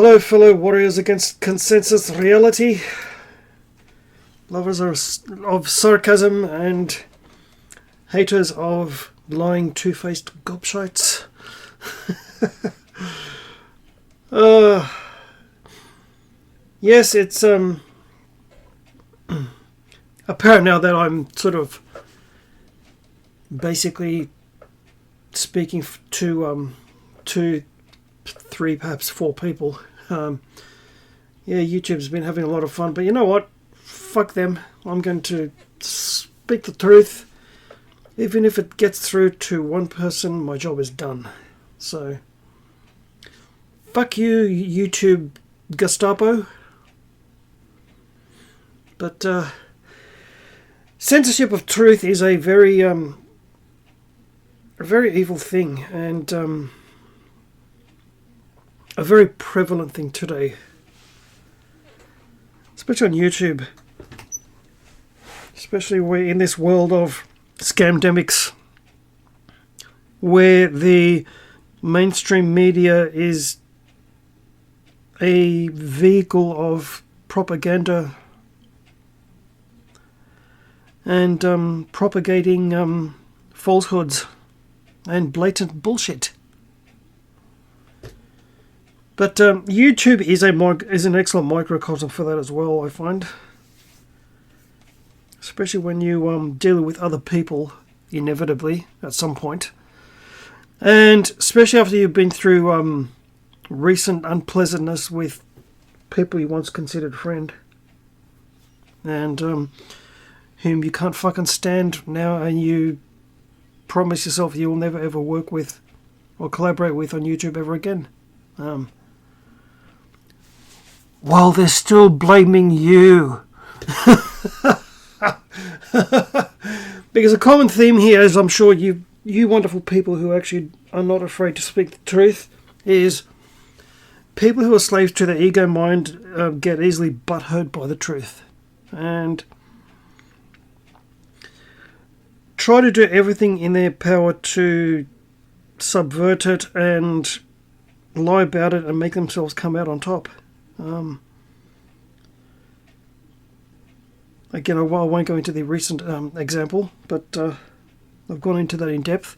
Hello, fellow warriors against consensus reality, lovers of sarcasm and haters of lying, two-faced gobshites. Yes, it's apparent now that I'm sort of basically speaking to 2, 3, perhaps 4 people. Yeah, YouTube's been having a lot of fun, but you know what? Fuck them. I'm going to speak the truth. Even if it gets through to one person, my job is done. So, fuck you, YouTube Gestapo. But censorship of truth is a very evil thing, and a very prevalent thing today, especially on YouTube, especially where in this world of scamdemics, where the mainstream media is a vehicle of propaganda and propagating falsehoods and blatant bullshit. But YouTube is an excellent microcosm for that as well, I find. Especially when you deal with other people, inevitably, at some point. And especially after you've been through recent unpleasantness with people you once considered friend. And whom you can't fucking stand now, and you promise yourself you will never ever work with or collaborate with on YouTube ever again. While they're still blaming you. Because a common theme here, as I'm sure you wonderful people who actually are not afraid to speak the truth, is people who are slaves to their ego mind get easily butthurt by the truth. And try to do everything in their power to subvert it and lie about it and make themselves come out on top. Again, I won't go into the recent example, but I've gone into that in depth.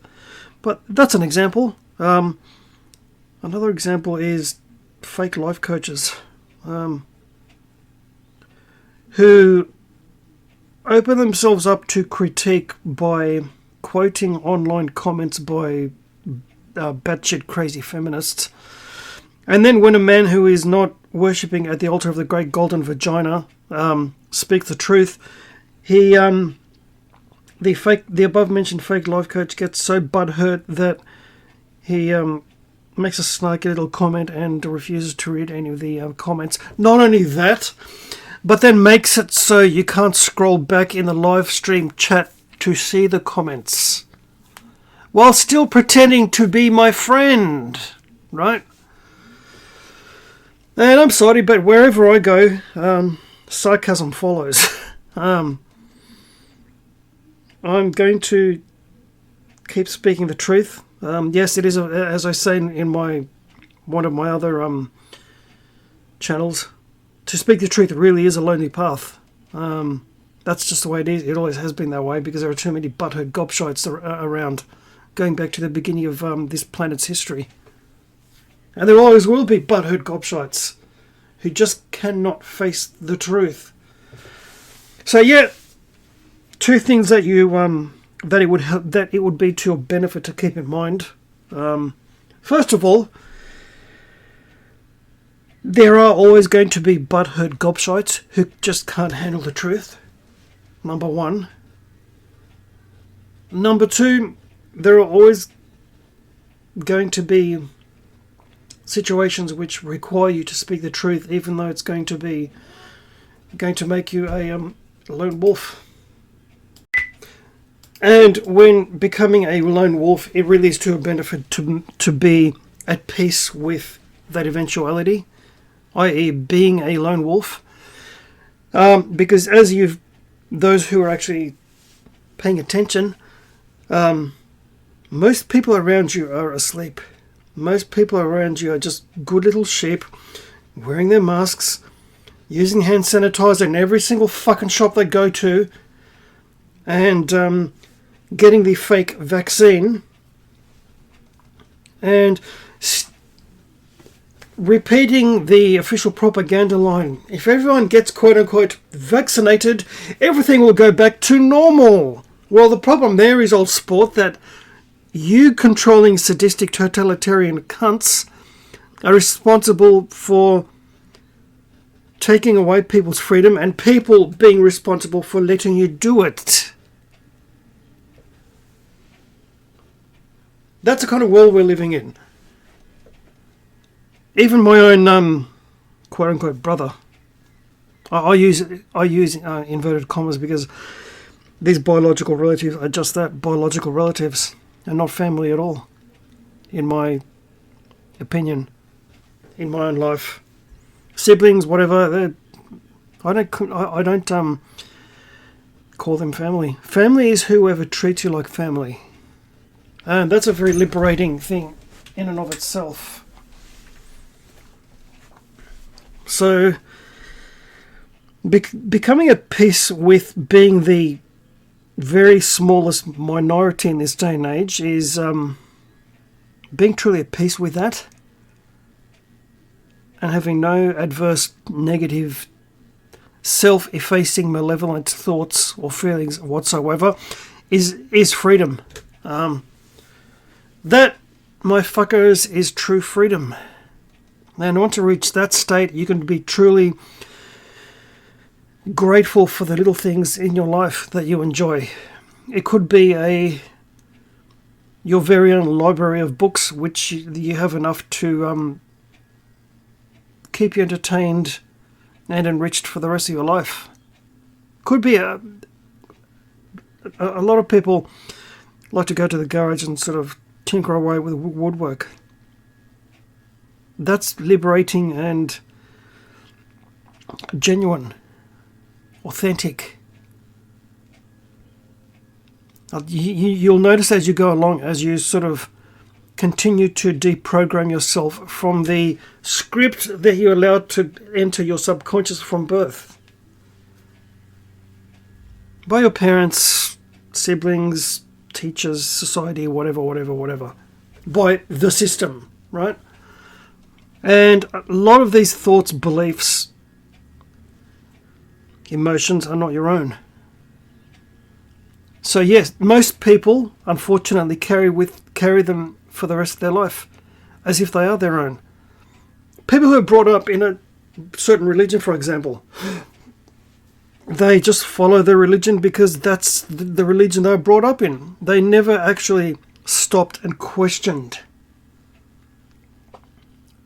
But that's an example. Another example is fake life coaches who open themselves up to critique by quoting online comments by batshit crazy feminists. And then when a man who is not worshipping at the altar of the great golden vagina speaks the truth, he the above mentioned fake life coach gets so butthurt that he makes a snarky little comment and refuses to read any of the comments. Not only that, but then makes it so you can't scroll back in the live stream chat to see the comments, while still pretending to be my friend, right? And I'm sorry, but wherever I go, sarcasm follows. I'm going to keep speaking the truth. Yes, it is, as I say in one of my other channels, to speak the truth really is a lonely path. That's just the way it is. It always has been that way because there are too many butthurt gobshites around, going back to the beginning of this planet's history. And there always will be butthurt gobshites who just cannot face the truth. So yeah, 2 things that that it would be to your benefit to keep in mind. First of all, there are always going to be butthurt gobshites who just can't handle the truth. Number 1. Number 2, there are always going to be situations which require you to speak the truth, even though it's going to make you a lone wolf. And when becoming a lone wolf, it really is to your benefit to be at peace with that eventuality, i.e. being a lone wolf. Because as those who are actually paying attention, most people around you are asleep. Most people around you are just good little sheep wearing their masks, using hand sanitizer in every single fucking shop they go to, and getting the fake vaccine, and repeating the official propaganda line. If everyone gets quote-unquote vaccinated, everything will go back to normal. Well, the problem there is, old sport, that you controlling sadistic totalitarian cunts are responsible for taking away people's freedom, and people being responsible for letting you do it. That's the kind of world we're living in. Even my own quote-unquote brother, I use inverted commas because these biological relatives are just that, biological relatives, and not family at all, in my opinion, in my own life. Siblings, whatever, I don't call them family. Family is whoever treats you like family, and that's a very liberating thing in and of itself. So, becoming at peace with being the very smallest minority in this day and age is being truly at peace with that, and having no adverse, negative, self-effacing, malevolent thoughts or feelings whatsoever is freedom. That, my fuckers, is true freedom. And once you reach that state, you can be truly grateful for the little things in your life that you enjoy. It could be your very own library of books, which you have enough to keep you entertained and enriched for the rest of your life. Could be a lot of people like to go to the garage and sort of tinker away with woodwork. That's liberating and genuine, authentic. You'll notice as you go along, as you sort of continue to deprogram yourself from the script that you're allowed to enter your subconscious from birth. By your parents, siblings, teachers, society, whatever. By the system, right? And a lot of these thoughts, beliefs, emotions are not your own. So yes, most people, unfortunately, carry them for the rest of their life, as if they are their own. People who are brought up in a certain religion, for example, they just follow their religion because that's the religion they were brought up in. They never actually stopped and questioned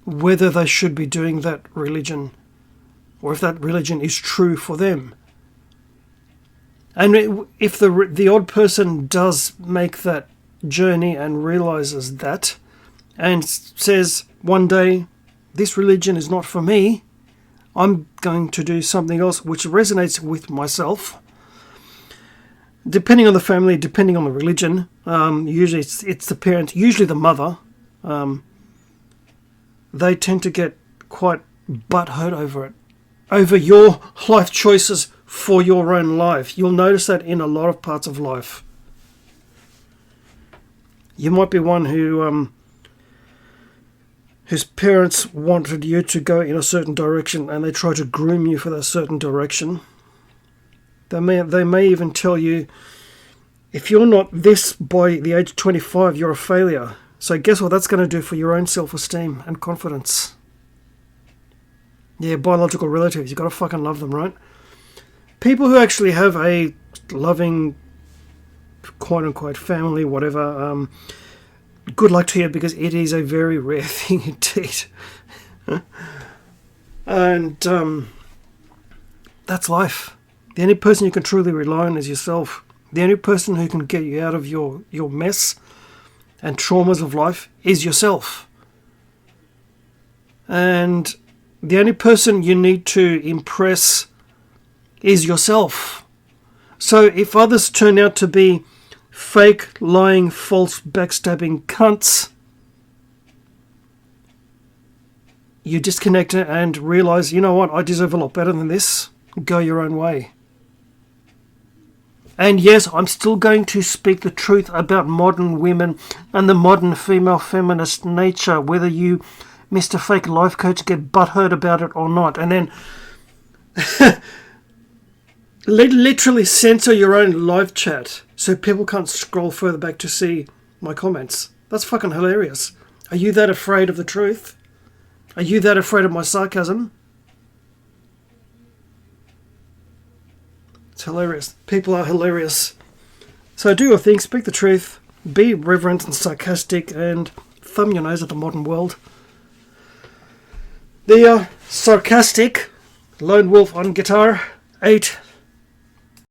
whether they should be doing that religion, or if that religion is true for them. And if the odd person does make that journey and realizes that, and says, one day, this religion is not for me, I'm going to do something else which resonates with myself. Depending on the family, depending on the religion, usually it's the parent, usually the mother, they tend to get quite butthurt over it, over your life choices for your own life. You'll notice that in a lot of parts of life. You might be one whose parents wanted you to go in a certain direction, and they try to groom you for that certain direction. They may even tell you, if you're not this by the age of 25, you're a failure. So guess what that's going to do for your own self-esteem and confidence? Yeah, biological relatives, you got to fucking love them, right? People who actually have a loving, quote-unquote, family, whatever, good luck to you, because it is a very rare thing indeed. And that's life. The only person you can truly rely on is yourself. The only person who can get you out of your mess and traumas of life is yourself. And the only person you need to impress is yourself. So if others turn out to be fake, lying, false, backstabbing cunts, you disconnect and realise, you know what, I deserve a lot better than this. Go your own way. And yes, I'm still going to speak the truth about modern women and the modern female feminist nature, whether you, Mr. Fake Life Coach, get butthurt about it or not. And then literally censor your own live chat so people can't scroll further back to see my comments. That's fucking hilarious. Are you that afraid of the truth? Are you that afraid of my sarcasm? It's hilarious. People are hilarious. So do your thing, speak the truth, be reverent and sarcastic, and thumb your nose at the modern world. The sarcastic lone wolf on guitar, 8